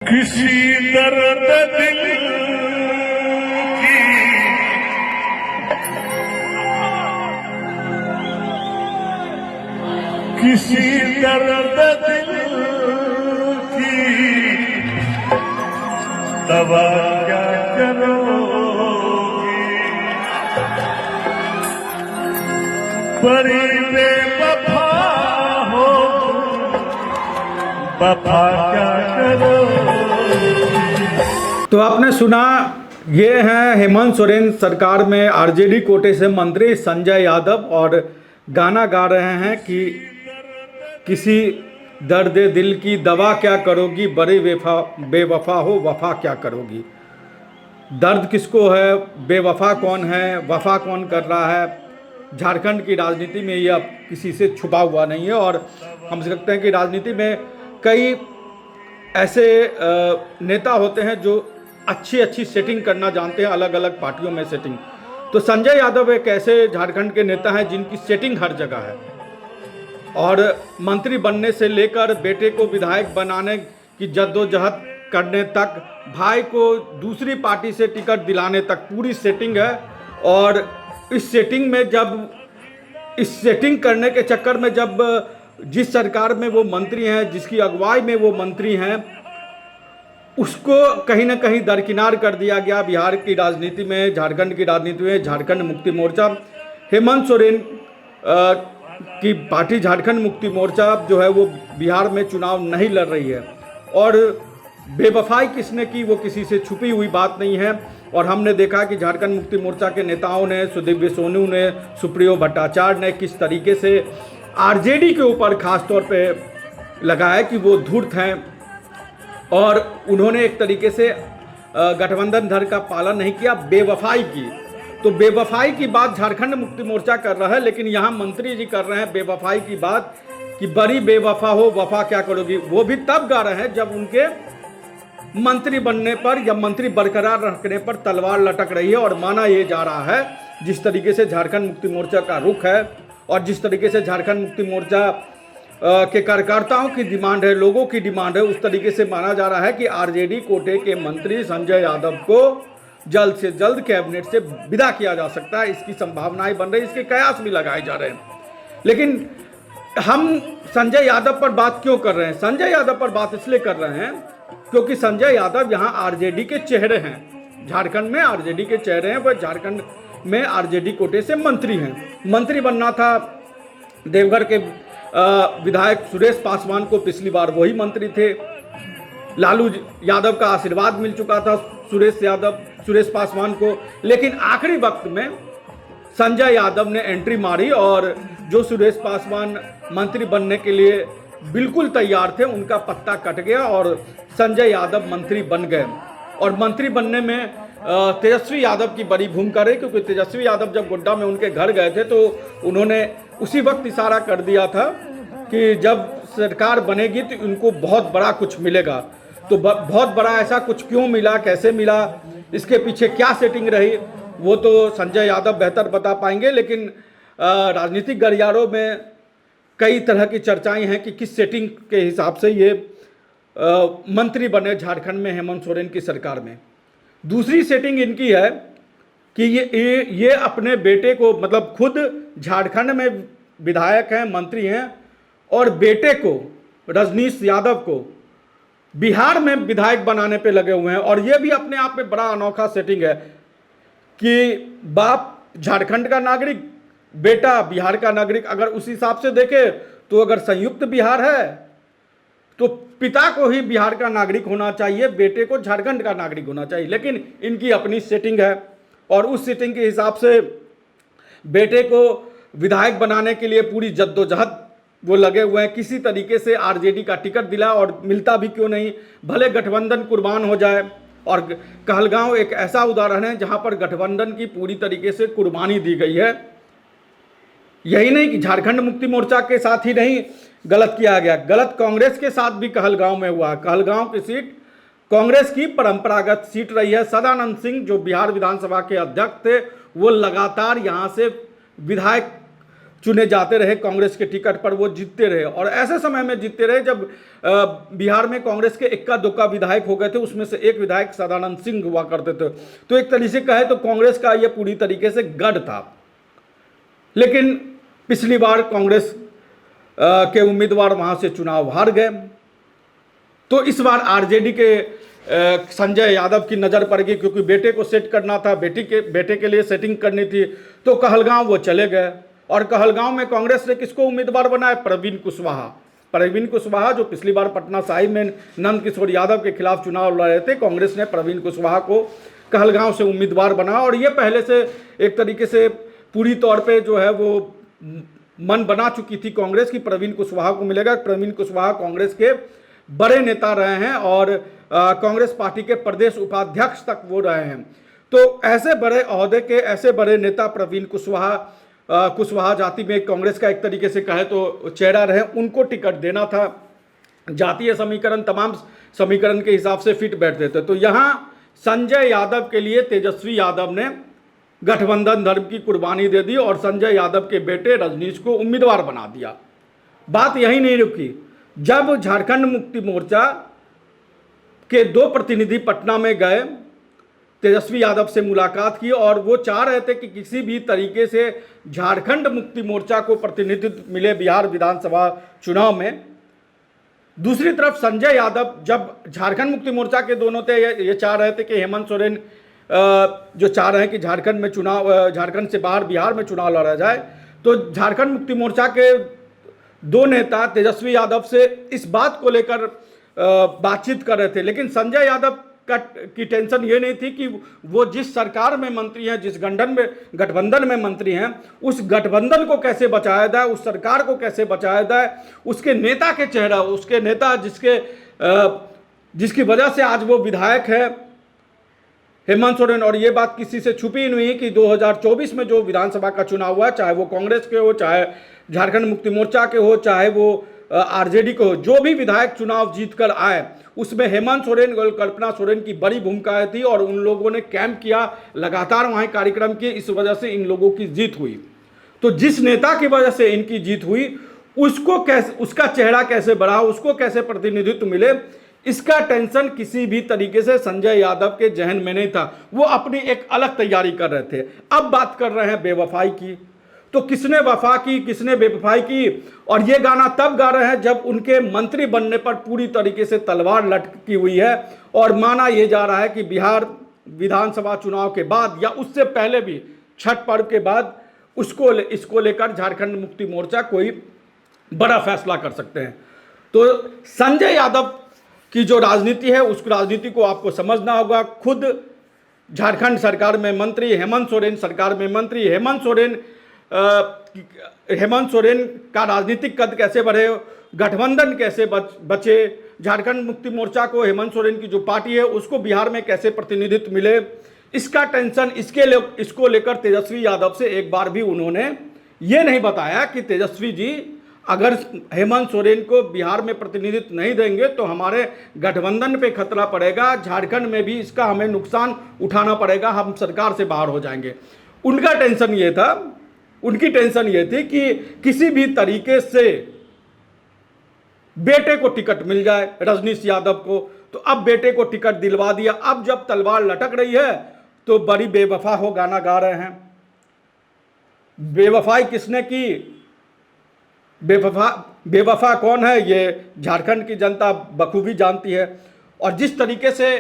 किसी दर्द दिल की किसी दर्द दिल की दवा क्या करोगी, बड़ी बेवफा हो वफा क्या करोगी। तो आपने सुना, ये हैं हेमंत सोरेन सरकार में आरजेडी कोटे से मंत्री संजय यादव और गाना गा रहे हैं कि किसी दर्द दिल की दवा क्या करोगी, बड़े बेवफा हो वफा क्या करोगी। दर्द किसको है, बेवफा कौन है, वफा कौन कर रहा है, झारखंड की राजनीति में यह अब किसी से छुपा हुआ नहीं है। और हम समझते हैं कि राजनीति में कई ऐसे नेता होते हैं जो अच्छी सेटिंग करना जानते हैं, अलग अलग पार्टियों में सेटिंग। तो संजय यादव एक ऐसे झारखंड के नेता हैं जिनकी सेटिंग हर जगह है, और मंत्री बनने से लेकर बेटे को विधायक बनाने की जद्दोजहद करने तक, भाई को दूसरी पार्टी से टिकट दिलाने तक पूरी सेटिंग है। और इस सेटिंग करने के चक्कर में जब जिस सरकार में वो मंत्री हैं, जिसकी अगुवाई में वो मंत्री हैं, उसको कहीं ना कहीं दरकिनार कर दिया गया बिहार की राजनीति में, झारखंड की राजनीति में। झारखंड मुक्ति मोर्चा, हेमंत सोरेन की पार्टी झारखंड मुक्ति मोर्चा जो है वो बिहार में चुनाव नहीं लड़ रही है। और बेवफाई किसने की वो किसी से छुपी हुई बात नहीं है। और हमने देखा कि झारखंड मुक्ति मोर्चा के नेताओं ने, सुदीव्य सोनू ने, सुप्रियो भट्टाचार्य ने किस तरीके से आरजेडी के ऊपर खास तौर पे लगाया कि वो धूर्त हैं, और उन्होंने एक तरीके से गठबंधन धर्म का पालन नहीं किया, बेवफाई की। तो बेवफाई की बात झारखंड मुक्ति मोर्चा कर रहा है, लेकिन यहाँ मंत्री जी कर रहे हैं बेवफाई की बात कि बड़ी बेवफा हो वफा क्या करोगी। वो भी तब गा रहे हैं जब उनके मंत्री बनने पर या मंत्री बरकरार रखने पर तलवार लटक रही है। और माना ये जा रहा है, जिस तरीके से झारखंड मुक्ति मोर्चा का रुख है और जिस तरीके से झारखंड मुक्ति मोर्चा के कार्यकर्ताओं की डिमांड है, लोगों की डिमांड है, उस तरीके से माना जा रहा है कि आरजेडी कोटे के मंत्री संजय यादव को जल्द से जल्द कैबिनेट से विदा किया जा सकता है। इसकी संभावनाएं बन रही, इसके कयास भी लगाए जा रहे हैं। लेकिन हम संजय यादव पर बात क्यों कर रहे हैं? संजय यादव पर बात इसलिए कर रहे हैं क्योंकि संजय यादव यहाँ आरजेडी के चेहरे हैं, झारखंड में आरजेडी के चेहरे हैं। वह झारखंड में आरजेडी कोटे से मंत्री हैं। मंत्री बनना था देवघर के विधायक सुरेश पासवान को, पिछली बार वही मंत्री थे। लालू यादव का आशीर्वाद मिल चुका था सुरेश पासवान को, लेकिन आखिरी वक्त में संजय यादव ने एंट्री मारी और जो सुरेश पासवान मंत्री बनने के लिए बिल्कुल तैयार थे, उनका पत्ता कट गया और संजय यादव मंत्री बन गए। और मंत्री बनने में तेजस्वी यादव की बड़ी भूमिका रही, क्योंकि तेजस्वी यादव जब गोड्डा में उनके घर गए थे तो उन्होंने उसी वक्त इशारा कर दिया था कि जब सरकार बनेगी तो उनको बहुत बड़ा कुछ मिलेगा। तो बहुत बड़ा ऐसा कुछ क्यों मिला, कैसे मिला, इसके पीछे क्या सेटिंग रही, वो तो संजय यादव बेहतर बता पाएंगे। लेकिन राजनीतिक गलियारों में कई तरह की चर्चाएं हैं कि किस सेटिंग के हिसाब से ये मंत्री बने झारखंड में हेमंत सोरेन की सरकार में। दूसरी सेटिंग इनकी है कि ये अपने बेटे को, मतलब खुद झारखंड में विधायक हैं, मंत्री हैं, और बेटे को, रजनीश यादव को, बिहार में विधायक बनाने पे लगे हुए हैं। और ये भी अपने आप में बड़ा अनोखा सेटिंग है कि बाप झारखंड का नागरिक, बेटा बिहार का नागरिक। अगर उस हिसाब से देखे तो अगर संयुक्त बिहार है तो पिता को ही बिहार का नागरिक होना चाहिए, बेटे को झारखंड का नागरिक होना चाहिए। लेकिन इनकी अपनी सेटिंग है, और उस सेटिंग के हिसाब से बेटे को विधायक बनाने के लिए पूरी जद्दोजहद वो लगे हुए हैं। किसी तरीके से आरजेडी का टिकट दिला, और मिलता भी क्यों नहीं, भले गठबंधन कुर्बान हो जाए। और कहलगांव एक ऐसा उदाहरण है जहां पर गठबंधन की पूरी तरीके से कुर्बानी दी गई है। यही नहीं कि झारखंड मुक्ति मोर्चा के साथ ही नहीं गलत किया गया, गलत कांग्रेस के साथ भी कहलगांव में हुआ। कहलगांव की सीट कांग्रेस की परंपरागत सीट रही है। सदानंद सिंह जो बिहार विधानसभा के अध्यक्ष थे, वो लगातार यहाँ से विधायक चुने जाते रहे कांग्रेस के टिकट पर, वो जीतते रहे और ऐसे समय में जीतते रहे जब बिहार में कांग्रेस के इक्का दुक्का विधायक हो गए थे, उसमें से एक विधायक सदानंद सिंह हुआ करते थे। तो एक तरीके से कहे तो कांग्रेस का ये पूरी तरीके से गढ़ था। लेकिन पिछली बार कांग्रेस के उम्मीदवार वहां से चुनाव हार गए, तो इस बार आरजेडी के संजय यादव की नज़र पड़ गई, क्योंकि बेटे को सेट करना था, बेटे के लिए सेटिंग करनी थी। तो कहलगांव वो चले गए और कहलगांव में कांग्रेस ने किसको उम्मीदवार बनाया? प्रवीण कुशवाहा। प्रवीण कुशवाहा जो पिछली बार पटना साहिब में नंद किशोर यादव के खिलाफ चुनाव लड़ रहे थे, कांग्रेस ने प्रवीण कुशवाहा को कहलगांव से उम्मीदवार बनाया और ये पहले से एक तरीके से पूरी तौर पे जो है वो मन बना चुकी थी कांग्रेस की प्रवीण कुशवाहा को मिलेगा। प्रवीण कुशवाहा कांग्रेस के बड़े नेता रहे हैं और कांग्रेस पार्टी के प्रदेश उपाध्यक्ष तक वो रहे हैं। तो ऐसे बड़े ओहदे के, ऐसे बड़े नेता प्रवीण कुशवाहा जाति में कांग्रेस का एक तरीके से कहे तो चेहरा रहे, उनको टिकट देना था। जातीय समीकरण तमाम समीकरण के हिसाब से फिट बैठते थे। तो यहाँ संजय यादव के लिए तेजस्वी यादव ने गठबंधन धर्म की कुर्बानी दे दी और संजय यादव के बेटे रजनीश को उम्मीदवार बना दिया। बात यही नहीं रुकी, जब झारखंड मुक्ति मोर्चा के 2 प्रतिनिधि पटना में गए, तेजस्वी यादव से मुलाकात की और वो चाह रहे थे कि किसी भी तरीके से झारखंड मुक्ति मोर्चा को प्रतिनिधित्व मिले बिहार विधानसभा चुनाव में। दूसरी तरफ संजय यादव, जब झारखंड मुक्ति मोर्चा के दोनों थे, ये चाह रहे थे कि हेमंत सोरेन जो चाह रहे हैं कि झारखंड में चुनाव, झारखंड से बाहर बिहार में चुनाव लड़ा जाए, तो झारखंड मुक्ति मोर्चा के 2 नेता तेजस्वी यादव से इस बात को लेकर बातचीत कर रहे थे। लेकिन संजय यादव की टेंशन ये नहीं थी कि वो जिस सरकार में मंत्री हैं, जिस गठबंधन में मंत्री हैं, उस गठबंधन को कैसे बचाया जाए, उस सरकार को कैसे बचाया जाए, उसके नेता के चेहरा, उसके नेता जिसकी वजह से आज वो विधायक है हेमंत सोरेन। और ये बात किसी से छुपी नहीं है कि 2024 में जो विधानसभा का चुनाव हुआ, चाहे वो कांग्रेस के हो, चाहे झारखंड मुक्ति मोर्चा के हो, चाहे वो आरजेडी के हो, जो भी विधायक चुनाव जीत कर आए उसमें हेमंत सोरेन और कल्पना सोरेन की बड़ी भूमिका थी और उन लोगों ने कैंप किया, लगातार वहाँ कार्यक्रम किए, इस वजह से इन लोगों की जीत हुई। तो जिस नेता की वजह से इनकी जीत हुई, उसको कैसे, उसका चेहरा कैसे बढ़ा, उसको कैसे प्रतिनिधित्व मिले, इसका टेंशन किसी भी तरीके से संजय यादव के जहन में नहीं था। वो अपनी एक अलग तैयारी कर रहे थे। अब बात कर रहे हैं बेवफाई की। तो किसने वफा की, किसने बेवफाई की? और ये गाना तब गा रहे हैं जब उनके मंत्री बनने पर पूरी तरीके से तलवार लटकी हुई है और माना यह जा रहा है कि बिहार विधानसभा चुनाव के बाद या उससे पहले भी छठ पर्व के बाद इसको लेकर झारखंड मुक्ति मोर्चा कोई बड़ा फैसला कर सकते हैं। तो संजय यादव की जो राजनीति है, उस राजनीति को आपको समझना होगा। खुद झारखंड सरकार में मंत्री, हेमंत सोरेन सरकार में मंत्री, हेमंत सोरेन का राजनीतिक कद कैसे बढ़े, गठबंधन कैसे बचे, झारखंड मुक्ति मोर्चा को, हेमंत सोरेन की जो पार्टी है उसको बिहार में कैसे प्रतिनिधित्व मिले, इसका टेंशन इसको लेकर तेजस्वी यादव से एक बार भी उन्होंने ये नहीं बताया कि तेजस्वी जी अगर हेमंत सोरेन को बिहार में प्रतिनिधित्व नहीं देंगे तो हमारे गठबंधन पे खतरा पड़ेगा, झारखंड में भी इसका हमें नुकसान उठाना पड़ेगा, हम सरकार से बाहर हो जाएंगे। उनका टेंशन ये था, उनकी टेंशन ये थी कि किसी भी तरीके से बेटे को टिकट मिल जाए, रजनीश यादव को। तो अब बेटे को टिकट दिलवा दिया। अब जब तलवार लटक रही है तो बड़ी बेवफा हो गाना गा रहे हैं। बेवफाई किसने की? बेवफा कौन है, ये झारखंड की जनता बखूबी जानती है। और जिस तरीके से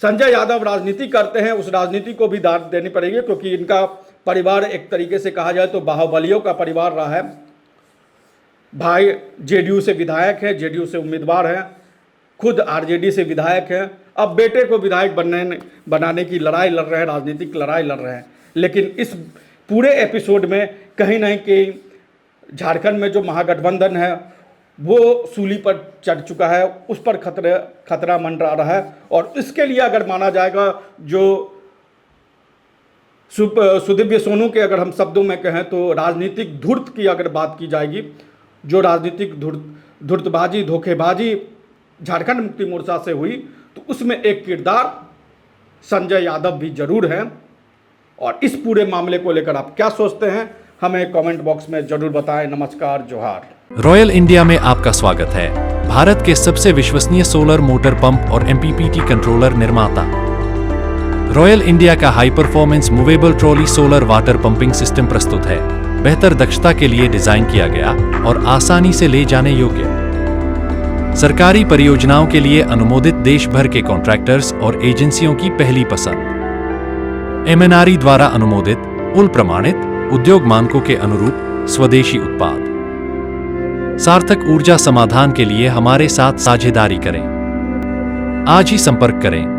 संजय यादव राजनीति करते हैं, उस राजनीति को भी दाद देनी पड़ेगी, क्योंकि इनका परिवार एक तरीके से कहा जाए तो बाहुबलियों का परिवार रहा है। भाई जेडीयू से विधायक है, जेडीयू से उम्मीदवार हैं, खुद आरजेडी से विधायक हैं, अब बेटे को विधायक बनाने की लड़ाई लड़ रहे हैं, राजनीतिक लड़ाई लड़ रहे हैं। लेकिन इस पूरे एपिसोड में कहीं ना कहीं झारखंड में जो महागठबंधन है वो सूली पर चढ़ चुका है, उस पर खतरा मंडरा रहा है। और इसके लिए अगर माना जाएगा, जो सुदिव्य सोनू के अगर हम शब्दों में कहें तो राजनीतिक धूर्त की अगर बात की जाएगी, जो राजनीतिक धूर्तबाजी, धोखेबाजी झारखंड मुक्ति मोर्चा से हुई, तो उसमें एक किरदार संजय यादव भी जरूर हैं। और इस पूरे मामले को लेकर आप क्या सोचते हैं, हमें कमेंट बॉक्स में जरूर बताएं। नमस्कार, जोहार। रॉयल इंडिया में आपका स्वागत है। भारत के सबसे विश्वसनीय सोलर मोटर पंप और MPPT कंट्रोलर निर्माता रॉयल इंडिया का high performance movable trolley solar water pumping system प्रस्तुत है। बेहतर दक्षता के लिए डिजाइन किया गया और आसानी से ले जाने योग्य। सरकारी परियोजनाओं के लिए अनुमोदित देश भर के कॉन्ट्रैक्टर्स और एजेंसियों की पहली पसंद। MNRE द्वारा अनुमोदित, उल प्रमाणित, उद्योग मानकों के अनुरूप स्वदेशी उत्पाद। सार्थक ऊर्जा समाधान के लिए हमारे साथ साझेदारी करें। आज ही संपर्क करें।